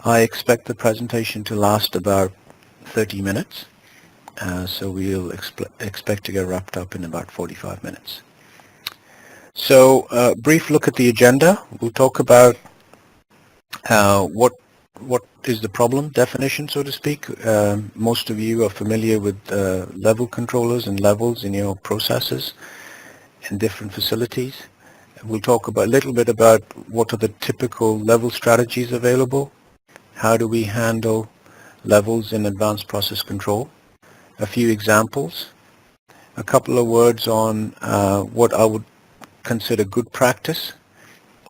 I expect the presentation to last about 30 minutes, so we'll expect to get wrapped up in about 45 minutes. So brief look at the agenda. We'll talk about what is the problem definition, so to speak. Most of you are familiar with level controllers and levels in your processes in different facilities. We'll talk a little bit about what are the typical level strategies available. How do we handle levels in advanced process control? A few examples. A couple of words on what I would consider good practice,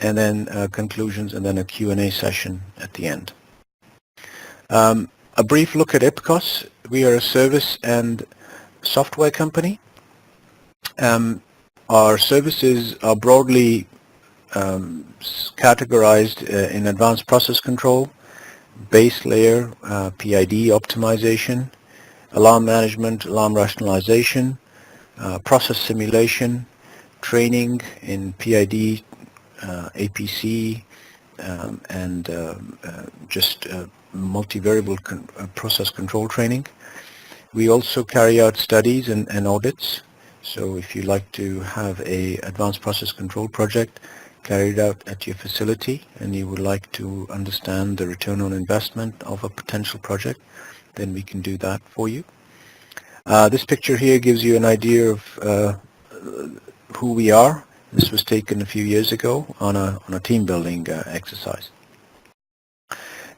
and then conclusions, and then a Q&A session at the end. A brief look at IPCOS. We are a service and software company. Our services are broadly categorized in advanced process control, base layer, PID optimization, alarm management, alarm rationalization, process simulation, training in PID, APC, and just multivariable process control training. We also carry out studies and audits. So if you like to have a advanced process control project carried out at your facility and you would like to understand the return on investment of a potential project, then we can do that for you. This picture here gives you an idea of who we are. This was taken a few years ago on a team building exercise.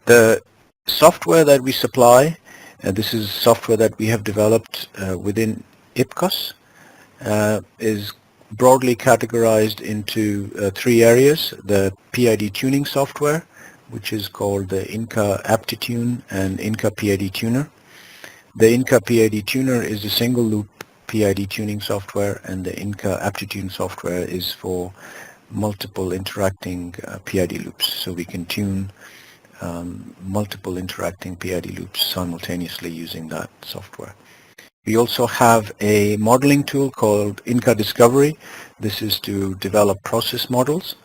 The software that we supply, this is software that we have developed within IPCOS, is broadly categorized into three areas: the PID tuning software, which is called the Inca Aptitune and Inca PID Tuner. The Inca PID Tuner is a single loop PID tuning software, and the Inca Aptitune software is for multiple interacting PID loops. So we can tune multiple interacting PID loops simultaneously using that software. We also have a modeling tool called Inca Discovery. This is to develop process models,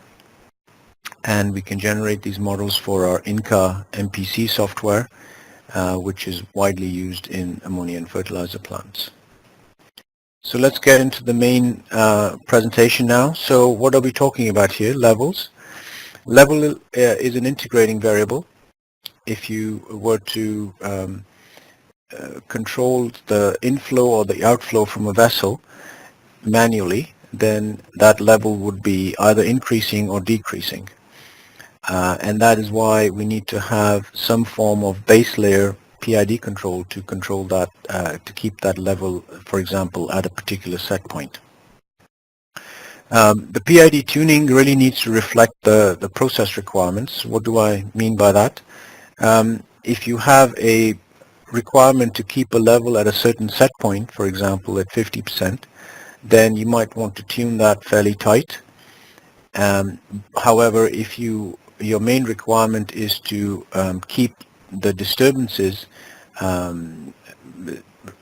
and we can generate these models for our Inca MPC software, which is widely used in ammonia and fertilizer plants. So let's get into the main presentation now. So what are we talking about here? Levels. Level is an integrating variable. If you were to control the inflow or the outflow from a vessel manually, then that level would be either increasing or decreasing. And that is why we need to have some form of base layer PID control to control that, to keep that level, for example, at a particular set point. The PID tuning really needs to reflect the process requirements. What do I mean by that? If you have a requirement to keep a level at a certain set point, for example at 50%, then you might want to tune that fairly tight. However, if your main requirement is to keep the disturbances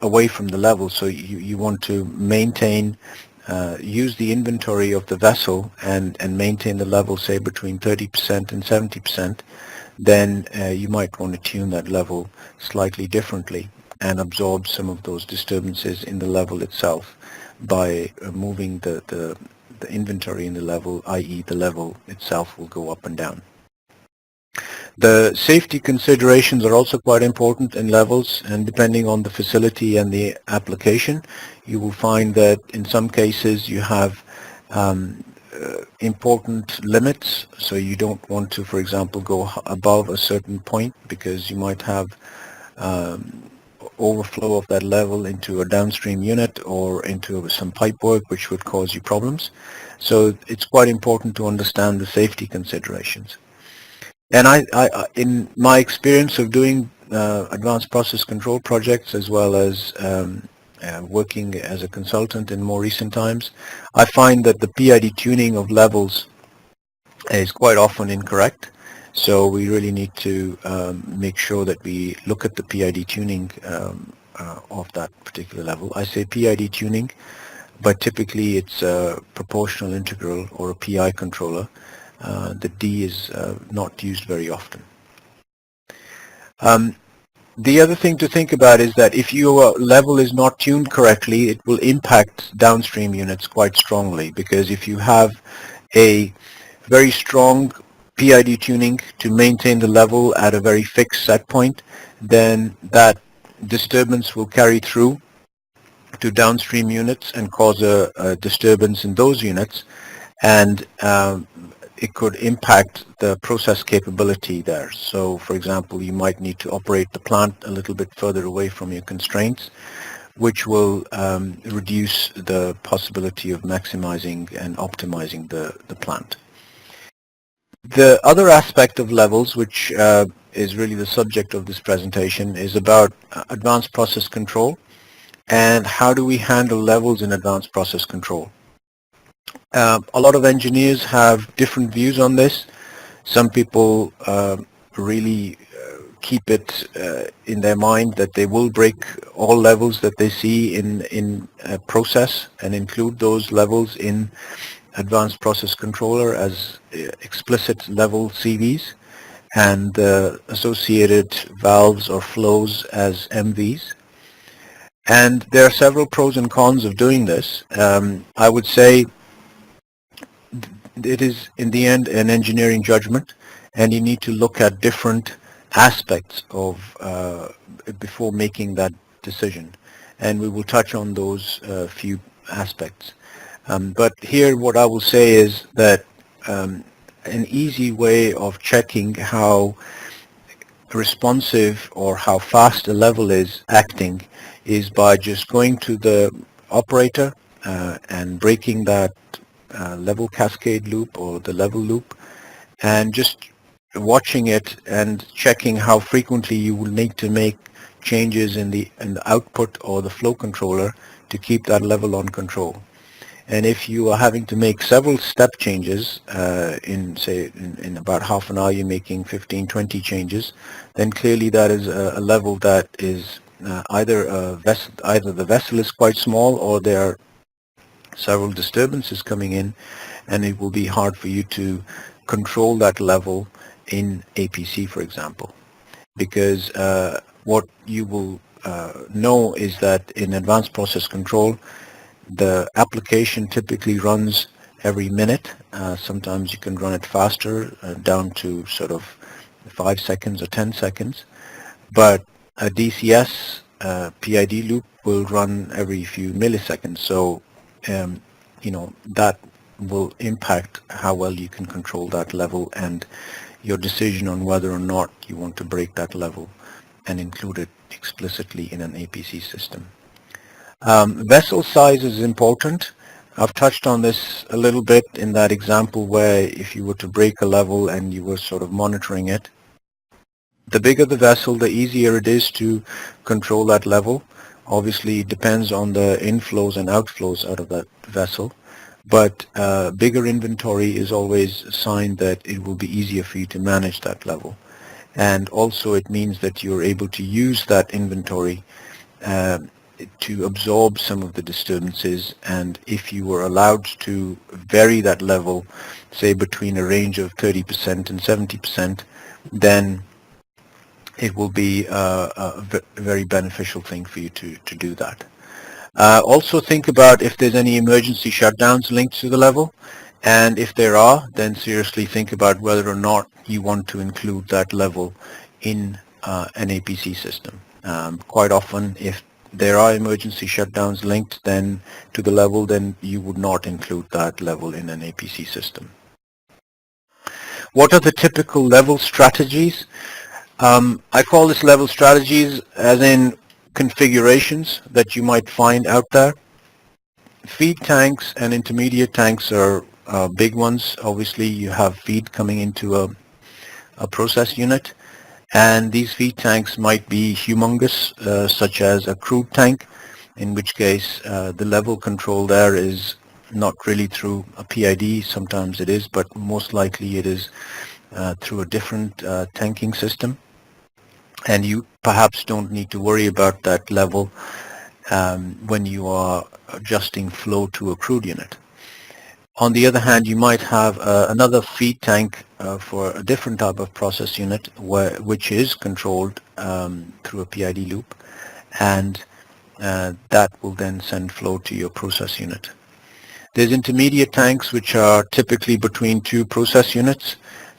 away from the level, so you want to maintain, use the inventory of the vessel and maintain the level, say between 30% and 70%, then you might want to tune that level slightly differently and absorb some of those disturbances in the level itself by moving the inventory in the level, i.e. the level itself will go up and down. The safety considerations are also quite important in levels, and depending on the facility and the application, you will find that in some cases you have important limits. So you don't want to, for example, go above a certain point because you might have overflow of that level into a downstream unit or into some pipe work, which would cause you problems. So it's quite important to understand the safety considerations. And in my experience of doing advanced process control projects, as well as working as a consultant in more recent times, I find that the PID tuning of levels is quite often incorrect. So we really need to make sure that we look at the PID tuning of that particular level. I say PID tuning, but typically it's a proportional integral or a PI controller. The D is not used very often. The other thing to think about is that if your level is not tuned correctly, it will impact downstream units quite strongly, because if you have a very strong PID tuning to maintain the level at a very fixed set point, then that disturbance will carry through to downstream units and cause a disturbance in those units, and it could impact the process capability there. So, for example, you might need to operate the plant a little bit further away from your constraints, which will reduce the possibility of maximizing and optimizing the plant. The other aspect of levels, which is really the subject of this presentation, is about advanced process control and how do we handle levels in advanced process control. A lot of engineers have different views on this. Some people really keep it in their mind that they will break all levels that they see in a process and include those levels in advanced process controller as explicit level CVs, and the associated valves or flows as MVs. And there are several pros and cons of doing this. I would say it is in the end an engineering judgment, and you need to look at different aspects of before making that decision, and we will touch on those few aspects. But here what I will say is that an easy way of checking how responsive or how fast a level is acting is by just going to the operator and breaking that level cascade loop or the level loop, and just watching it and checking how frequently you will need to make changes in the output or the flow controller to keep that level on control. And if you are having to make several step changes in about half an hour, you're making 15-20 changes, then clearly that is a level that is either the vessel is quite small, or there are several disturbances coming in, and it will be hard for you to control that level in APC, for example, because what you will know is that in advanced process control, the application typically runs every minute. Sometimes you can run it faster, down to sort of 5 seconds or 10 seconds, but a DCS PID loop will run every few milliseconds. So that will impact how well you can control that level and your decision on whether or not you want to break that level and include it explicitly in an APC system. Vessel size is important. I've touched on this a little bit in that example where if you were to break a level and you were sort of monitoring it, the bigger the vessel, the easier it is to control that level. Obviously, it depends on the inflows and outflows out of that vessel, but bigger inventory is always a sign that it will be easier for you to manage that level. And also it means that you're able to use that inventory to absorb some of the disturbances, and if you were allowed to vary that level, say between a range of 30% and 70%, then it will be a very beneficial thing for you to do that. Also think about if there's any emergency shutdowns linked to the level, and if there are, then seriously think about whether or not you want to include that level in an APC system. Quite often, if there are emergency shutdowns linked then to the level, then you would not include that level in an APC system. What are the typical level strategies? I call this level strategies as in configurations that you might find out there. Feed tanks and intermediate tanks are big ones. Obviously, you have feed coming into a process unit, and these feed tanks might be humongous, such as a crude tank, in which case the level control there is not really through a PID. Sometimes it is, but most likely it is through a different tanking system, and you perhaps don't need to worry about that level when you are adjusting flow to a crude unit. On the other hand, you might have another feed tank for a different type of process unit which is controlled through a PID loop, and that will then send flow to your process unit. There's intermediate tanks which are typically between two process units,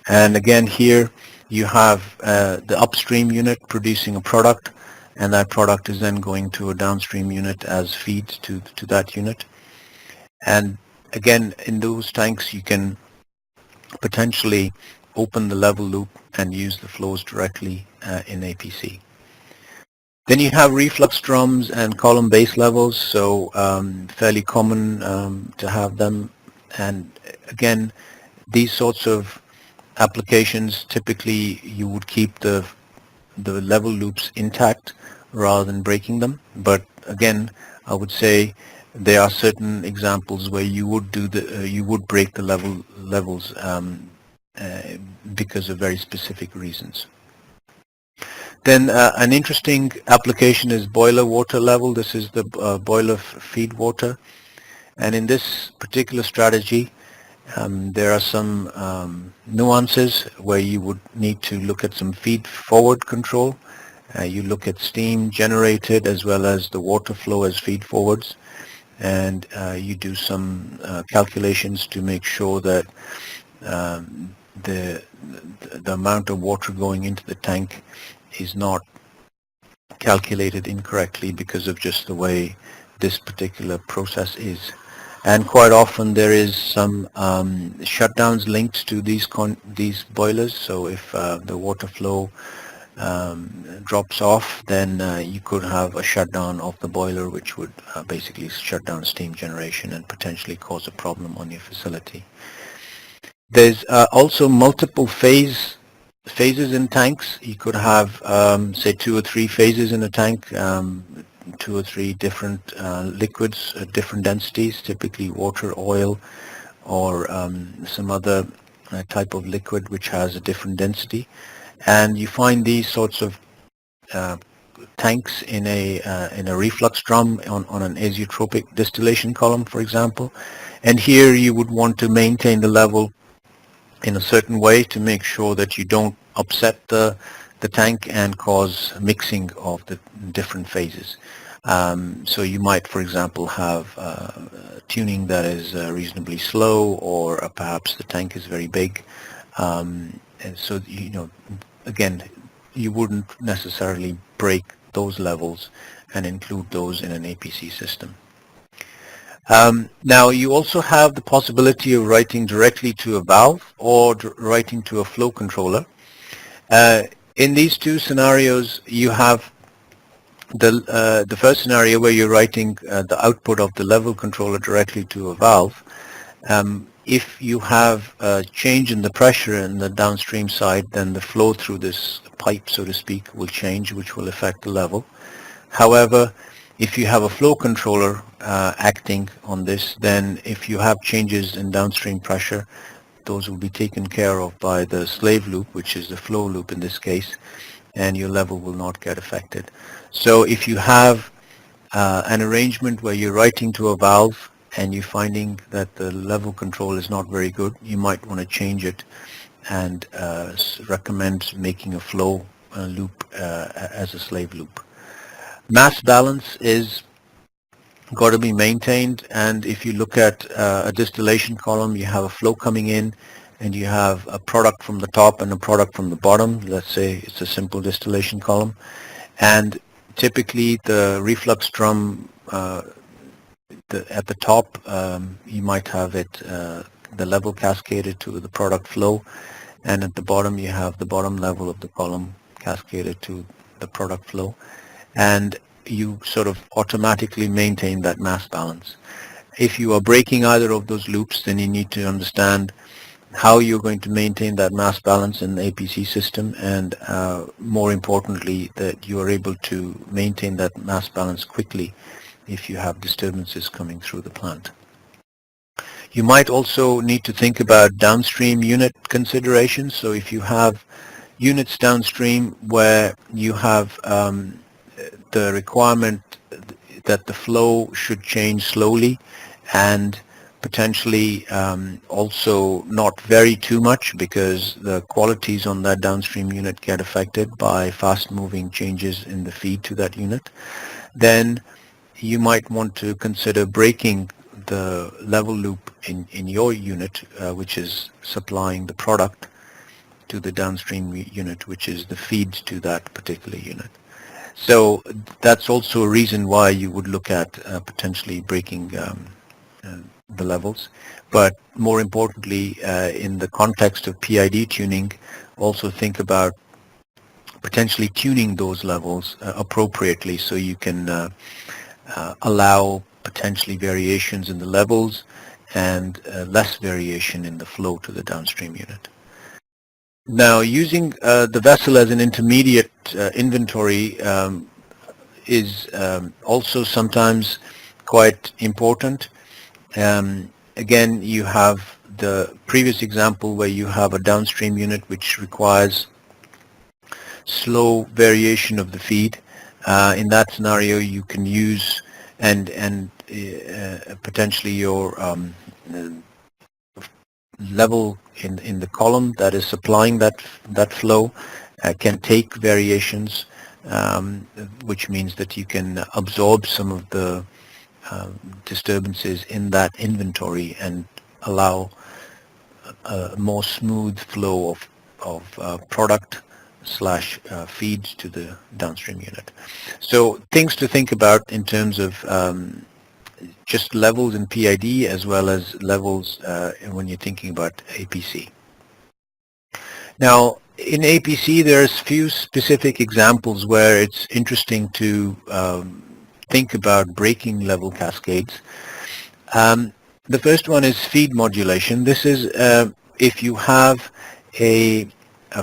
and again here you have the upstream unit producing a product, and that product is then going to a downstream unit as feed to that unit. And again, in those tanks you can potentially open the level loop and use the flows directly in APC. Then you have reflux drums and column base levels, so fairly common to have them. And again, these sorts of applications, typically you would keep the level loops intact rather than breaking them. But again, I would say there are certain examples where you would do you would break the levels because of very specific reasons. Then an interesting application is boiler water level. This is the boiler feed water, and in this particular strategy there are some nuances where you would need to look at some feed forward control. You look at steam generated as well as the water flow as feed forwards, and you do some calculations to make sure that the amount of water going into the tank is not calculated incorrectly because of just the way this particular process is. And quite often there is some shutdowns linked to these boilers. So if the water flow drops off, then you could have a shutdown of the boiler, which would basically shut down steam generation and potentially cause a problem on your facility. There's also multiple phases in tanks. You could have say 2 or 3 phases in a tank, 2 or 3 different liquids at different densities, typically water, oil, or some other type of liquid which has a different density. And you find these sorts of tanks in a reflux drum on an azeotropic distillation column, for example. And here you would want to maintain the level in a certain way to make sure that you don't upset the tank and cause mixing of the different phases. So you might, for example, have tuning that is reasonably slow, or perhaps the tank is very big. And so, you know, again, you wouldn't necessarily break those levels and include those in an APC system. Now you also have the possibility of writing directly to a valve or writing to a flow controller. In these two scenarios, you have the first scenario where you're writing the output of the level controller directly to a valve. If you have a change in the pressure in the downstream side, then the flow through this pipe, so to speak, will change, which will affect the level. However, if you have a flow controller acting on this, then if you have changes in downstream pressure, those will be taken care of by the slave loop, which is the flow loop in this case, and your level will not get affected. So if you have an arrangement where you're writing to a valve and you're finding that the level control is not very good, you might want to change it and recommend making a flow loop as a slave loop. Mass balance is got to be maintained, and if you look at a distillation column, you have a flow coming in and you have a product from the top and a product from the bottom. Let's say it's a simple distillation column, and typically the reflux drum at the top, you might have it the level cascaded to the product flow, and at the bottom you have the bottom level of the column cascaded to the product flow, and you sort of automatically maintain that mass balance. If you are breaking either of those loops, then you need to understand how you're going to maintain that mass balance in the APC system, and more importantly, that you are able to maintain that mass balance quickly if you have disturbances coming through the plant. You might also need to think about downstream unit considerations. So if you have units downstream where you have the requirement that the flow should change slowly and potentially also not vary too much, because the qualities on that downstream unit get affected by fast-moving changes in the feed to that unit, then you might want to consider breaking the level loop in your unit, which is supplying the product to the downstream unit, which is the feed to that particular unit. So that's also a reason why you would look at potentially breaking the levels. But more importantly, in the context of PID tuning, also think about potentially tuning those levels appropriately, so you can allow potentially variations in the levels and less variation in the flow to the downstream unit. Now, using the vessel as an intermediate inventory is also sometimes quite important. Again, you have the previous example where you have a downstream unit which requires slow variation of the feed. In that scenario, you can use and potentially your level in the column that is supplying that flow can take variations, which means that you can absorb some of the disturbances in that inventory and allow a more smooth flow of product slash feeds to the downstream unit. So things to think about in terms of just levels in PID as well as levels when you're thinking about APC. Now, in APC, there's few specific examples where it's interesting to think about breaking level cascades. The first one is feed modulation. This is if you have a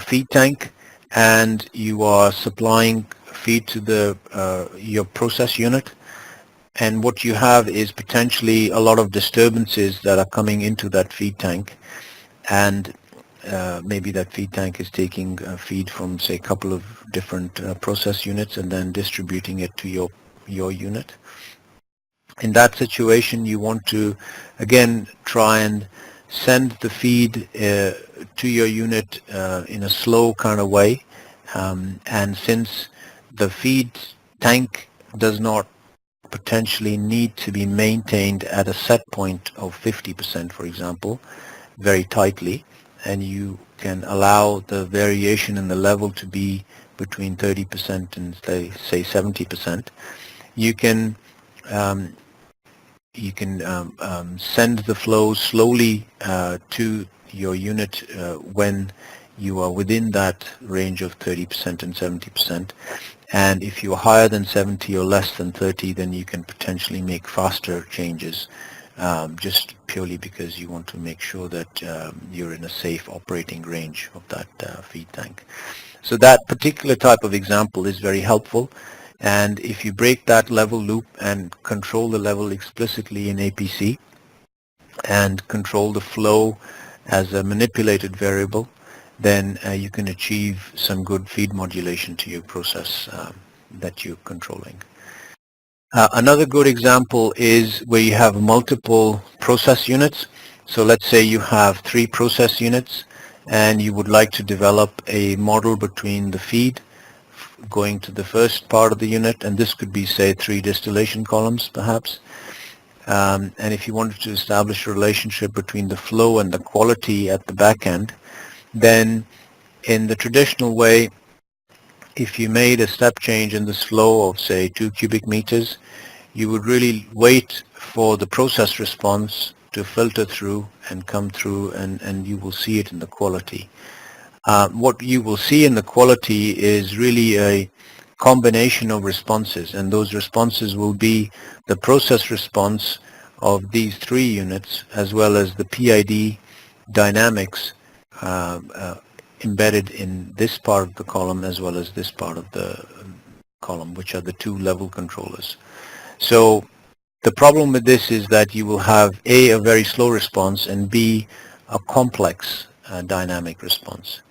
feed tank and you are supplying feed to the your process unit, and what you have is potentially a lot of disturbances that are coming into that feed tank, and maybe that feed tank is taking feed from, say, a couple of different process units and then distributing it to your unit. In that situation, you want to again try and send the feed to your unit in a slow kind of way, and since the feed tank does not potentially need to be maintained at a set point of 50%, for example, very tightly, and you can allow the variation in the level to be between 30% and say 70%, you can send the flow slowly to your unit when you are within that range of 30% and 70%. And if you're higher than 70 or less than 30, then you can potentially make faster changes, just purely because you want to make sure that you're in a safe operating range of that feed tank. So that particular type of example is very helpful. And if you break that level loop and control the level explicitly in APC and control the flow as a manipulated variable, then you can achieve some good feed modulation to your process that you're controlling. Another good example is where you have multiple process units. So let's say you have 3 process units and you would like to develop a model between the feed going to the first part of the unit, and this could be, say, 3 distillation columns perhaps. And if you wanted to establish a relationship between the flow and the quality at the back end, then in the traditional way, if you made a step change in this flow of, say, 2 cubic meters, you would really wait for the process response to filter through and come through, and you will see it in the quality. What you will see in the quality is really a combination of responses, and those responses will be the process response of these 3 units as well as the PID dynamics embedded in this part of the column as well as this part of the column, which are the 2 level controllers. So the problem with this is that you will have a very slow response, and B, a complex dynamic response.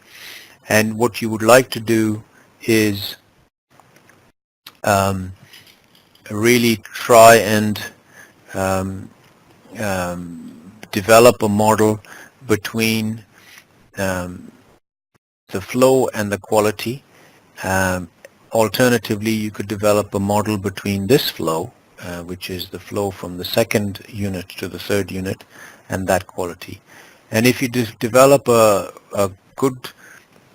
And what you would like to do is really try and develop a model between the flow and the quality. Alternatively, you could develop a model between this flow, which is the flow from the second unit to the third unit, and that quality. And if you develop a good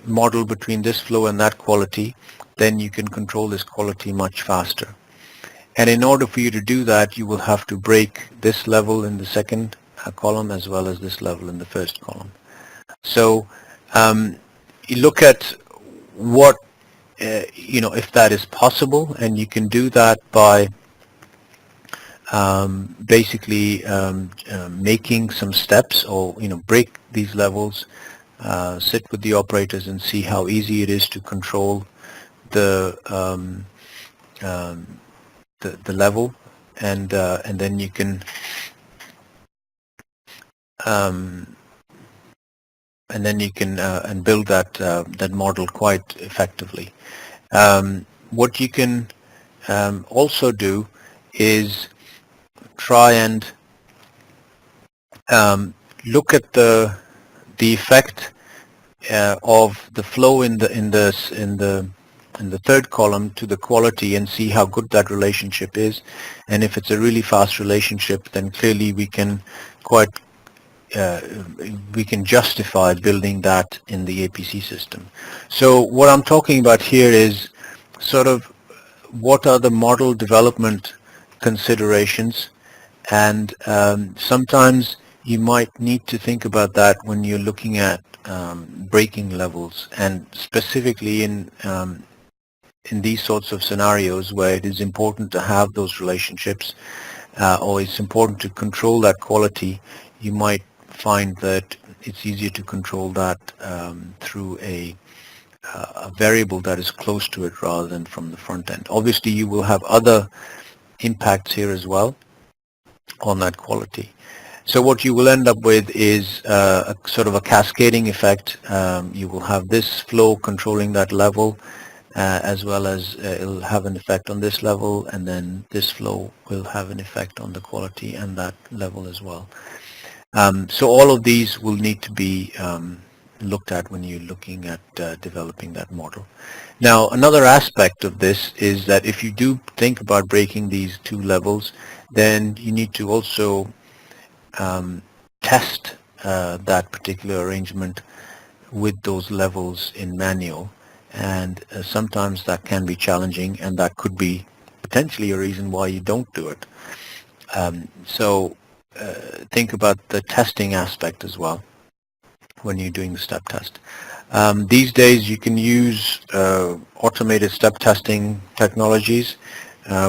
model between this flow and that quality, then you can control this quality much faster. And in order for you to do that, you will have to break this level in the second column as well as this level in the first column. So you look at what, if that is possible, and you can do that by basically making some steps, or break these levels, sit with the operators and see how easy it is to control the level, and then you can and build that model quite effectively. What you can also do is try and look at the effect of the flow in the third column to the quality, and see how good that relationship is. And if it's a really fast relationship, then clearly we can justify building that in the APC system. So what I'm talking about here is sort of what are the model development considerations, and sometimes you might need to think about that when you're looking at breaking levels, and specifically in these sorts of scenarios where it is important to have those relationships, or it's important to control that quality. You might find that it's easier to control that through a variable that is close to it rather than from the front end. Obviously, you will have other impacts here as well on that quality. So what you will end up with is a sort of a cascading effect. You will have this flow controlling that level, as well as it'll have an effect on this level, and then this flow will have an effect on the quality and that level as well. So all of these will need to be looked at when you're looking at developing that model. Now, another aspect of this is that if you do think about breaking these two levels, then you need to also test that particular arrangement with those levels in manual, and sometimes that can be challenging, and that could be potentially a reason why you don't do it. So think about the testing aspect as well when you're doing the step test. These days you can use automated step testing technologies,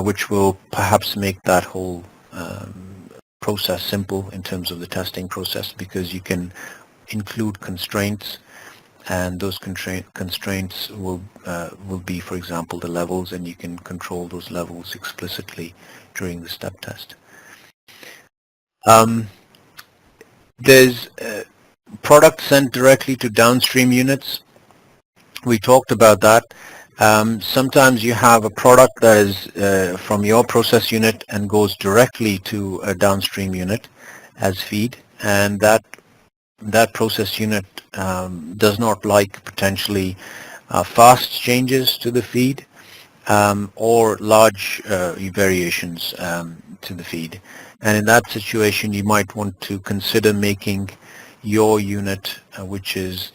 which will perhaps make that whole process simple in terms of the testing process, because you can include constraints, and those constraints will be, for example, the levels, and you can control those levels explicitly during the step test. There's product sent directly to downstream units. We talked about that. Sometimes you have a product that is from your process unit and goes directly to a downstream unit as feed, and that process unit does not like potentially fast changes to the feed or large variations to the feed. And in that situation, you might want to consider making your unit, which is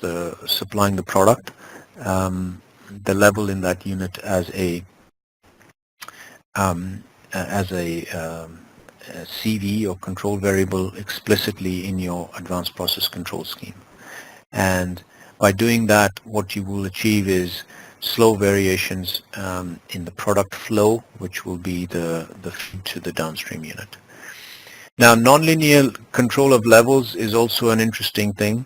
supplying the product, the level in that unit as a CV or control variable explicitly in your advanced process control scheme. And by doing that, what you will achieve is slow variations in the product flow, which will be the feed to the downstream unit. Now, nonlinear control of levels is also an interesting thing.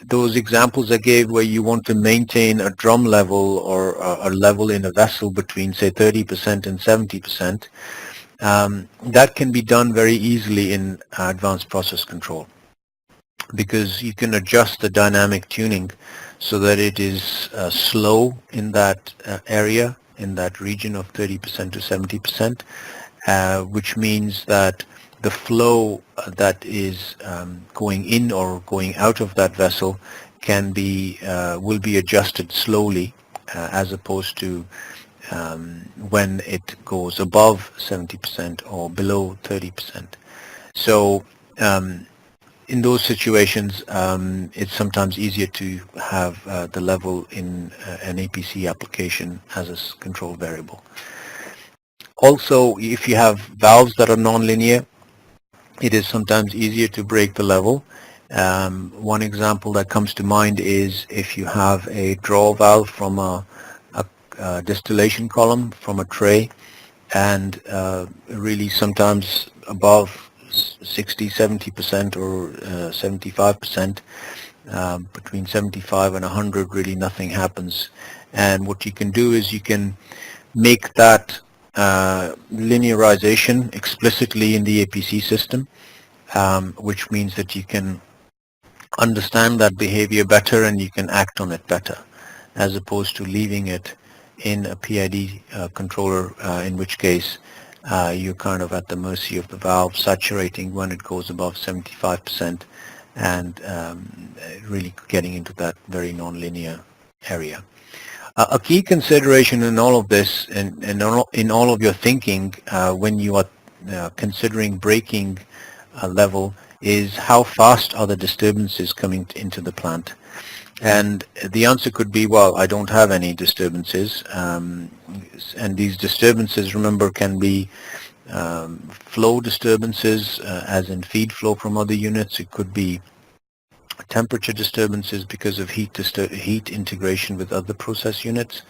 Those examples I gave where you want to maintain a drum level or a level in a vessel between, say, 30% and 70%, that can be done very easily in advanced process control, because you can adjust the dynamic tuning so that it is slow in that area, in that region of 30% to 70%, which means that the flow that is going in or going out of that vessel can be will be adjusted slowly as opposed to when it goes above 70% or below 30%. So in those situations, it's sometimes easier to have the level in an APC application as a control variable. Also, if you have valves that are nonlinear, it is sometimes easier to break the level. One example that comes to mind is if you have a draw valve from a distillation column from a tray, and really sometimes above 60-70% or 75%, between 75 and 100, really nothing happens. And what you can do is you can make that linearization explicitly in the APC system, which means that you can understand that behavior better and you can act on it better, as opposed to leaving it in a PID controller, in which case you're kind of at the mercy of the valve saturating when it goes above 75% and really getting into that very nonlinear area. A key consideration in all of this and in all of your thinking when you are considering breaking a level is how fast are the disturbances coming into the plant. And the answer could be, well, I don't have any disturbances. And these disturbances, remember, can be flow disturbances, as in feed flow from other units. It could be temperature disturbances because of heat integration with other process units.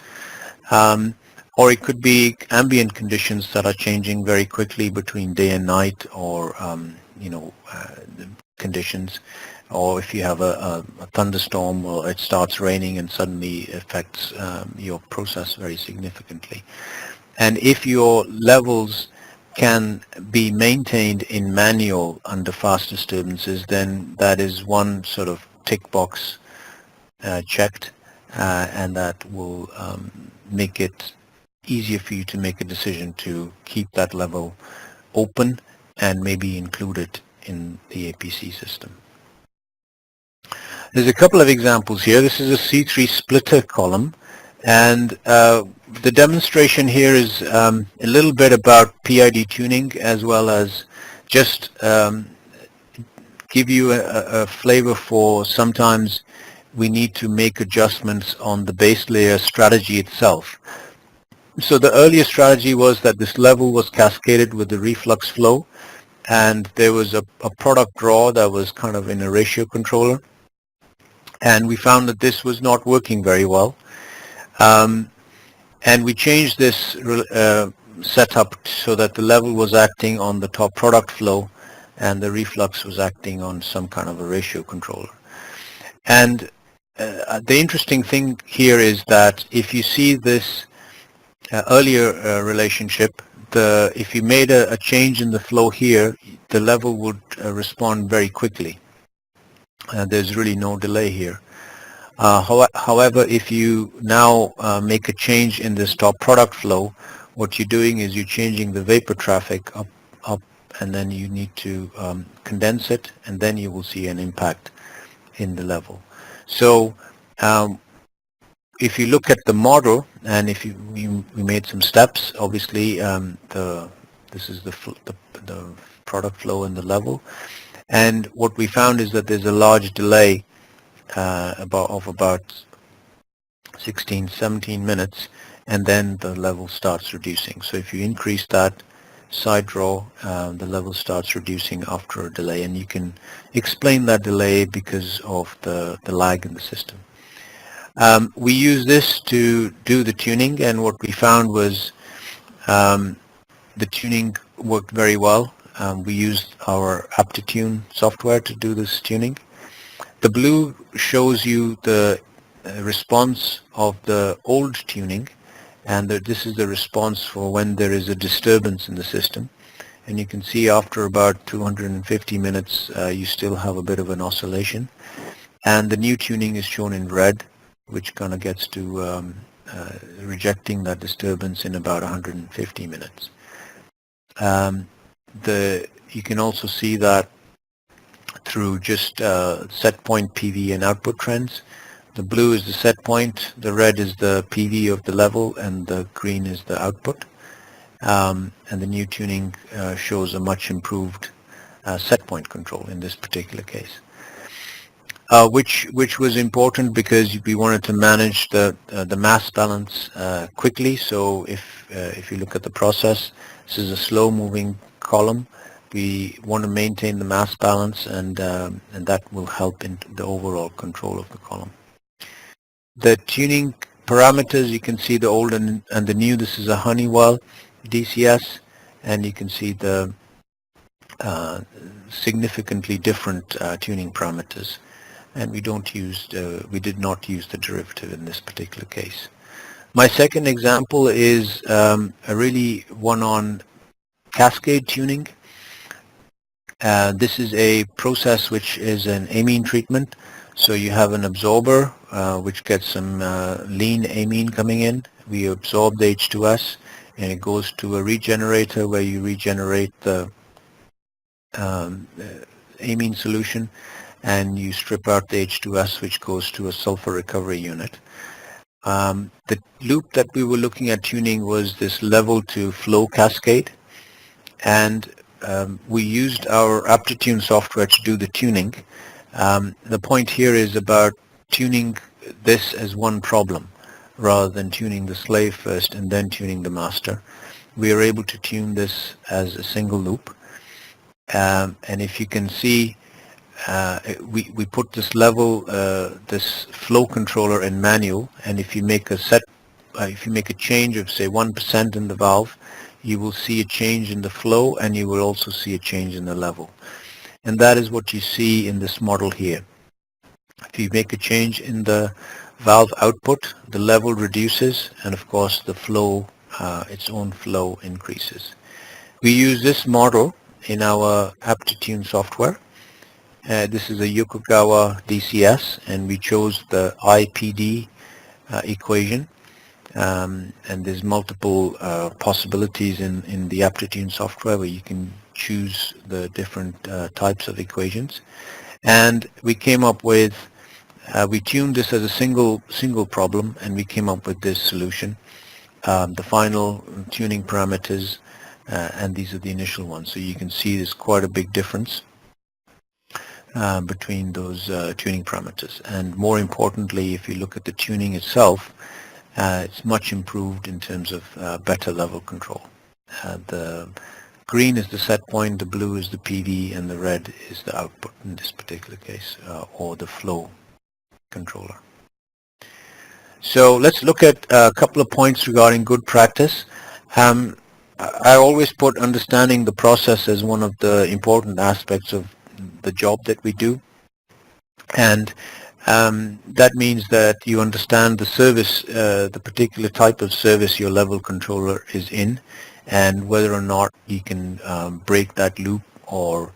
Or it could be ambient conditions that are changing very quickly between day and night, or conditions. Or if you have a thunderstorm, or it starts raining and suddenly affects your process very significantly. And if your levels can be maintained in manual under fast disturbances, then that is one sort of tick box checked, and that will make it easier for you to make a decision to keep that level open and maybe include it in the APC system. There's a couple of examples here. This is a C3 splitter column, and the demonstration here is a little bit about PID tuning, as well as just give you a flavor for sometimes we need to make adjustments on the base layer strategy itself. So the earlier strategy was that this level was cascaded with the reflux flow, and there was a product draw that was kind of in a ratio controller, and we found that this was not working very well. And we changed this setup so that the level was acting on the top product flow and the reflux was acting on some kind of a ratio controller. And the interesting thing here is that if you see this earlier relationship, if you made a change in the flow here, the level would respond very quickly. There's really no delay here. However, if you now make a change in this top product flow, what you're doing is you're changing the vapor traffic up, and then you need to condense it, and then you will see an impact in the level. So if you look at the model, and if we made some steps, obviously this is the product flow and the level, and what we found is that there's a large delay of about 16-17 minutes, and then the level starts reducing. So if you increase that side draw, the level starts reducing after a delay, and you can explain that delay because of the lag in the system. We use this to do the tuning, and what we found was the tuning worked very well. We used our APTitune software to do this tuning. The blue shows you the response of the old tuning, and this is the response for when there is a disturbance in the system. And you can see after about 250 minutes you still have a bit of an oscillation, and the new tuning is shown in red, which kind of gets to rejecting that disturbance in about 150 minutes. You can also see that through just set point PV and output trends. The blue is the set point, the red is the PV of the level, and the green is the output. And the new tuning shows a much improved set point control in this particular case. Which was important because we wanted to manage the mass balance quickly. So if you look at the process, this is a slow moving column. We want to maintain the mass balance, and that will help in the overall control of the column. The tuning parameters, you can see the old and the new. This is a Honeywell DCS, and you can see the significantly different tuning parameters. And we did not use the derivative in this particular case. My second example is a really one on cascade tuning. This is a process which is an amine treatment. So you have an absorber which gets some lean amine coming in. We absorb the H2S, and it goes to a regenerator where you regenerate the amine solution, and you strip out the H2S, which goes to a sulfur recovery unit. The loop that we were looking at tuning was this level to flow cascade, and we used our APTitune software to do the tuning. The point here is about tuning this as one problem rather than tuning the slave first and then tuning the master. We are able to tune this as a single loop, and if you can see, we put this level, this flow controller in manual, and if you make a change of say 1% in the valve, you will see a change in the flow, and you will also see a change in the level. And that is what you see in this model here. If you make a change in the valve output, the level reduces, and of course the flow, its own flow increases. We use this model in our APTitune software. This is a Yokogawa DCS, and we chose the IPD equation, and there's multiple possibilities in the APTitune software where you can choose the different types of equations. And we came up with, we tuned this as a single problem, and we came up with this solution. The final tuning parameters, and these are the initial ones. So you can see there's quite a big difference between those tuning parameters. And more importantly, if you look at the tuning itself, it's much improved in terms of better level control. The green is the set point, the blue is the PV, and the red is the output in this particular case, or the flow controller. So let's look at a couple of points regarding good practice. I always put understanding the process as one of the important aspects of the job that we do, and that means that you understand the service, the particular type of service your level controller is in, and whether or not you can break that loop, or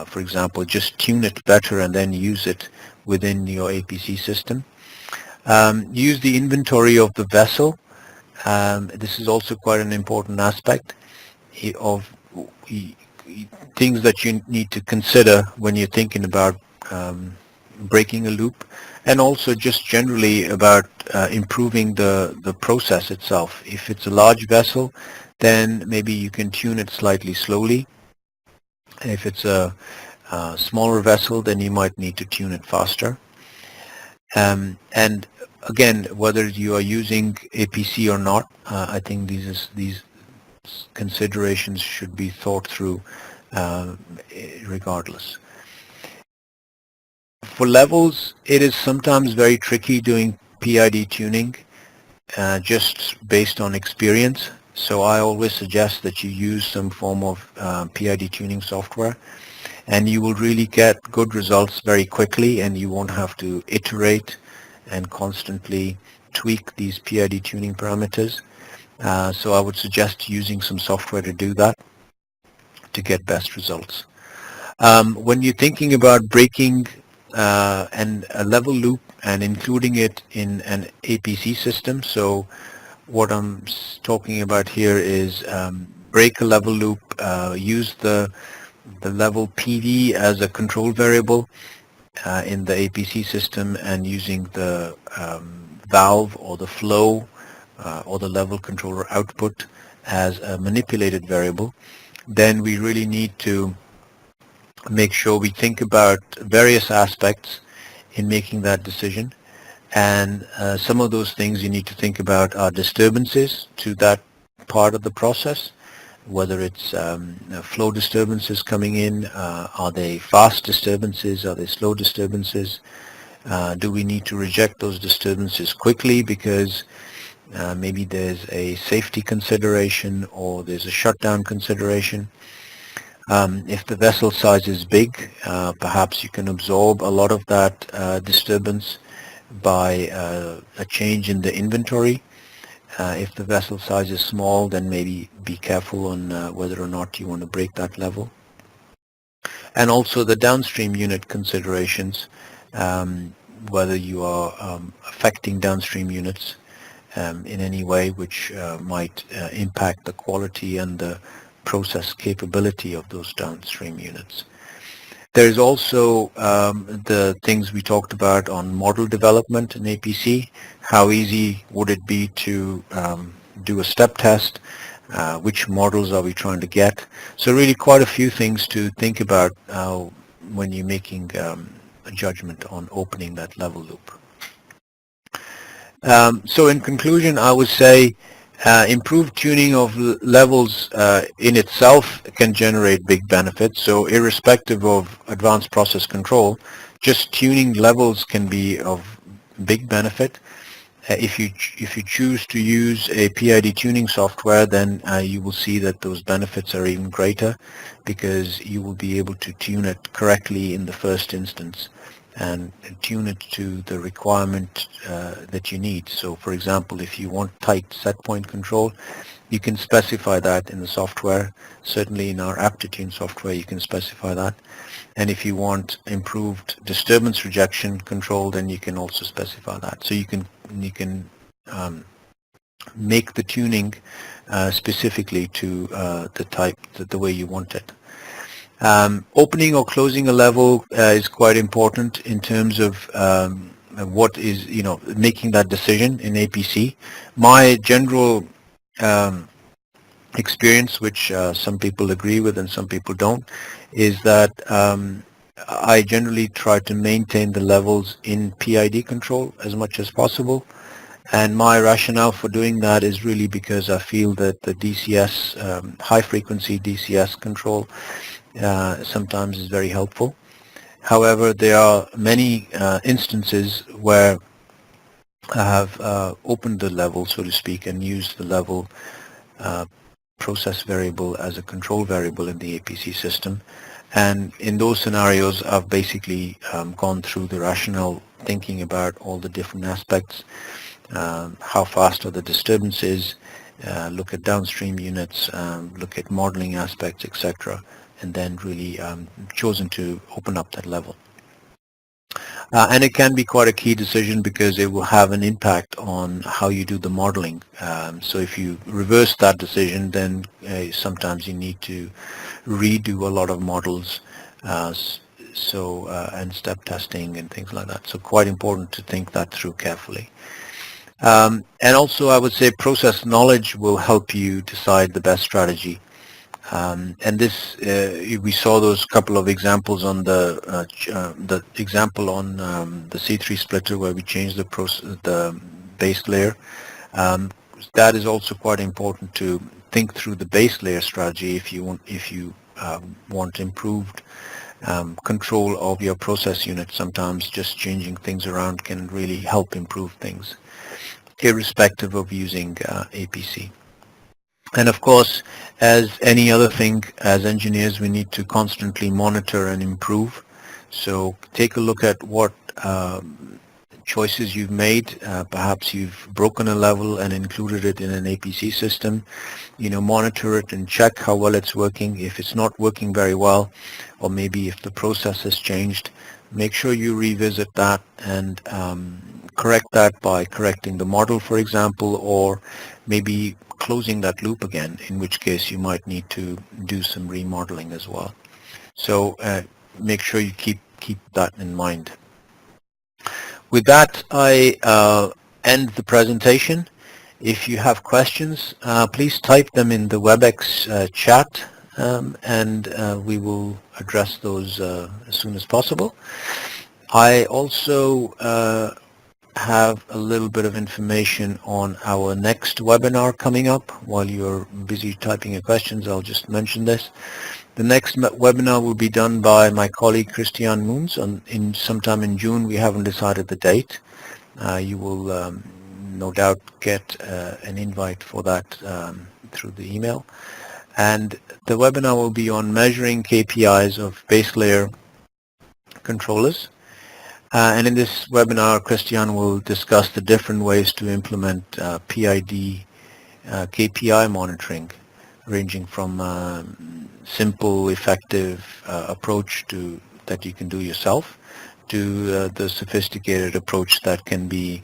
for example just tune it better and then use it within your APC system. Use the inventory of the vessel. This is also quite an important aspect of things that you need to consider when you're thinking about breaking a loop, and also just generally about improving the process itself. If it's a large vessel, then maybe you can tune it slightly slowly. If it's a smaller vessel, then you might need to tune it faster. And again, whether you are using APC or not, I think these considerations should be thought through regardless. For levels, it is sometimes very tricky doing PID tuning just based on experience. So I always suggest that you use some form of PID tuning software, and you will really get good results very quickly, and you won't have to iterate and constantly tweak these PID tuning parameters. So I would suggest using some software to do that to get best results. When you're thinking about breaking a level loop and including it in an APC system, so what I'm talking about here is break a level loop, use the level PD as a control variable in the APC system, and using the valve or the flow or the level controller output as a manipulated variable, then we really need to make sure we think about various aspects in making that decision. And some of those things you need to think about are disturbances to that part of the process, whether it's flow disturbances coming in, are they fast disturbances, are they slow disturbances, do we need to reject those disturbances quickly because maybe there's a safety consideration or there's a shutdown consideration. If the vessel size is big, perhaps you can absorb a lot of that disturbance by a change in the inventory. If the vessel size is small, then maybe be careful on whether or not you want to break that level. And also the downstream unit considerations, whether you are affecting downstream units in any way which might impact the quality and the process capability of those downstream units. There's also the things we talked about on model development in APC. How easy would it be to do a step test? Which models are we trying to get? So really quite a few things to think about when you're making a judgment on opening that level loop. So in conclusion, I would say improved tuning of levels in itself can generate big benefits. So irrespective of advanced process control, just tuning levels can be of big benefit. If you choose to use a PID tuning software, then you will see that those benefits are even greater, because you will be able to tune it correctly in the first instance and tune it to the requirement that you need. So for example, if you want tight set point control, you can specify that in the software. Certainly in our aptitude software you can specify that. And if you want improved disturbance rejection control, then you can also specify that. So you can make the tuning specifically to the way you want it. Opening or closing a level is quite important in terms of what is, making that decision in APC. My general experience, which some people agree with and some people don't, is that I generally try to maintain the levels in PID control as much as possible. And my rationale for doing that is really because I feel that the DCS, high frequency DCS control, sometimes is very helpful. However, there are many instances where I have opened the level, so to speak, and used the level process variable as a control variable in the APC system. And in those scenarios, I've basically gone through the rationale, thinking about all the different aspects, how fast are the disturbances, look at downstream units, look at modeling aspects, etc., and then really chosen to open up that level. And it can be quite a key decision because it will have an impact on how you do the modeling. So if you reverse that decision, then sometimes you need to redo a lot of models, and step testing and things like that. So quite important to think that through carefully. And also I would say process knowledge will help you decide the best strategy. And this, we saw those couple of examples on the example on the C3 splitter where we changed the base layer. That is also quite important to think through the base layer strategy if you want improved control of your process unit. Sometimes just changing things around can really help improve things, irrespective of using APC. And of course, as any other thing, as engineers, we need to constantly monitor and improve. So take a look at what choices you've made. Perhaps you've broken a level and included it in an APC system. Monitor it and check how well it's working. If it's not working very well, or maybe if the process has changed, make sure you revisit that and correct that by correcting the model, for example, or maybe closing that loop again, in which case you might need to do some remodeling as well. So make sure you keep that in mind. With that, I end the presentation. If you have questions, please type them in the WebEx chat, and we will address those as soon as possible. I also have a little bit of information on our next webinar coming up. While you're busy typing your questions, I'll just mention this. The next webinar will be done by my colleague Christian Moons sometime in June. We haven't decided the date. You will no doubt get an invite for that through the email. And the webinar will be on measuring KPIs of base layer controllers. And in this webinar, Christian will discuss the different ways to implement PID KPI monitoring, ranging from simple, effective approach that you can do yourself to the sophisticated approach that can be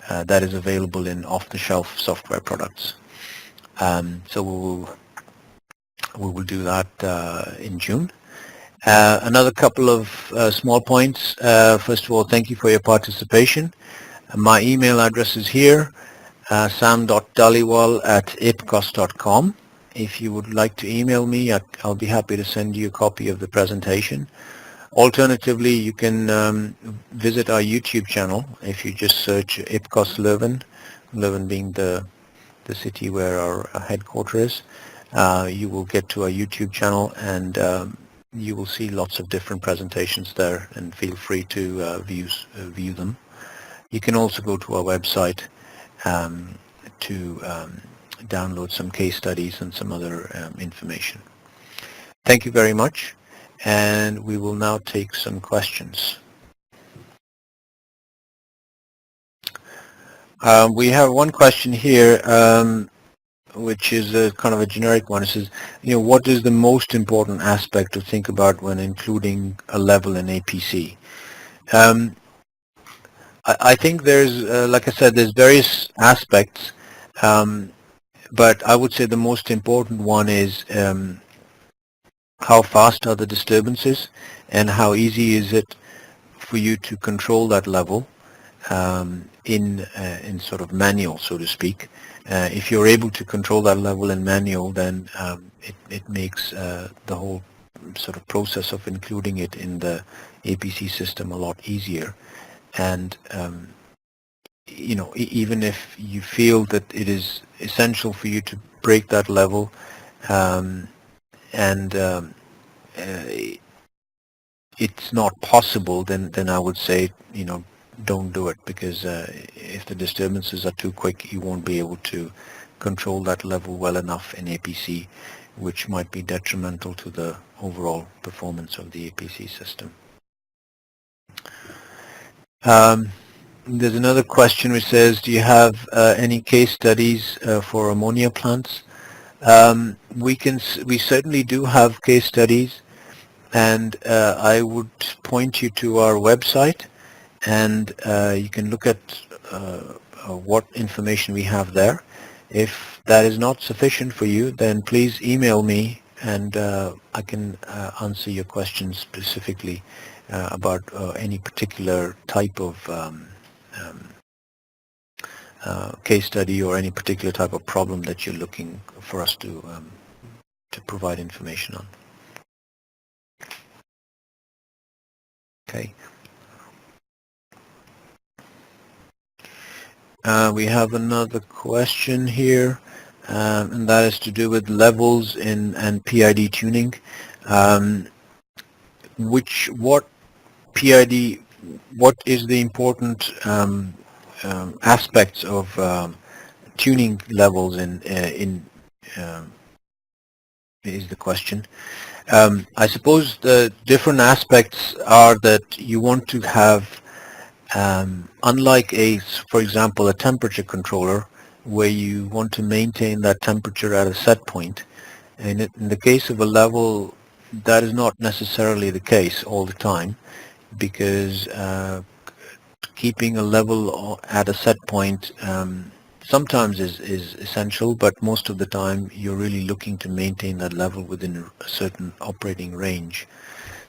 that is available in off-the-shelf software products. So we will do that in June. Another couple of small points. First of all, thank you for your participation. My email address is here, sam.dhaliwal@ipcos.com. If you would like to email me, I'll be happy to send you a copy of the presentation. Alternatively, you can visit our YouTube channel. If you just search IPCOS Leuven, Leuven being the city where our headquarters is, you will get to our YouTube channel, and you will see lots of different presentations there, and feel free to view them. You can also go to our website to download some case studies and some other information. Thank you very much, and we will now take some questions. We have one question here, which is a kind of a generic one. It says, what is the most important aspect to think about when including a level in APC? I think there's, like I said, there's various aspects, but I would say the most important one is how fast are the disturbances, and how easy is it for you to control that level in sort of manual, so to speak. If you're able to control that level in manual, then it makes the whole sort of process of including it in the APC system a lot easier. And even if you feel that it is essential for you to break that level, and it's not possible, then I would say, don't do it, because if the disturbances are too quick, you won't be able to control that level well enough in APC, which might be detrimental to the overall performance of the APC system. There's another question which says, do you have any case studies for ammonia plants? We certainly do have case studies, and I would point you to our website, and you can look at what information we have there. If that is not sufficient for you, then please email me, and I can answer your questions specifically about any particular type of case study, or any particular type of problem that you're looking for us to provide information on. Okay. We have another question here, and that is to do with levels and PID tuning. What is the important aspects of tuning levels is the question. I suppose the different aspects are that you want to have, unlike for example, a temperature controller, where you want to maintain that temperature at a set point. And in the case of a level, that is not necessarily the case all the time, because keeping a level at a set point sometimes is essential, but most of the time you're really looking to maintain that level within a certain operating range.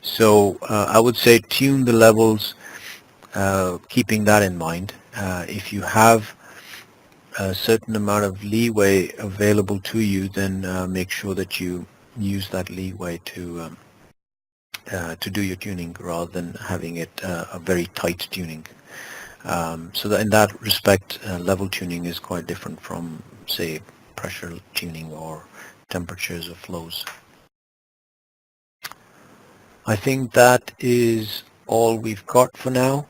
So I would say tune the levels, keeping that in mind. If you have a certain amount of leeway available to you, then make sure that you use that leeway to do your tuning rather than having it a very tight tuning. So that in that respect, level tuning is quite different from, say, pressure tuning or temperatures or flows. I think that is all we've got for now.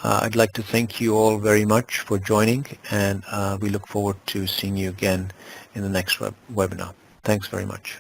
I'd like to thank you all very much for joining, and we look forward to seeing you again in the next webinar. Thanks very much.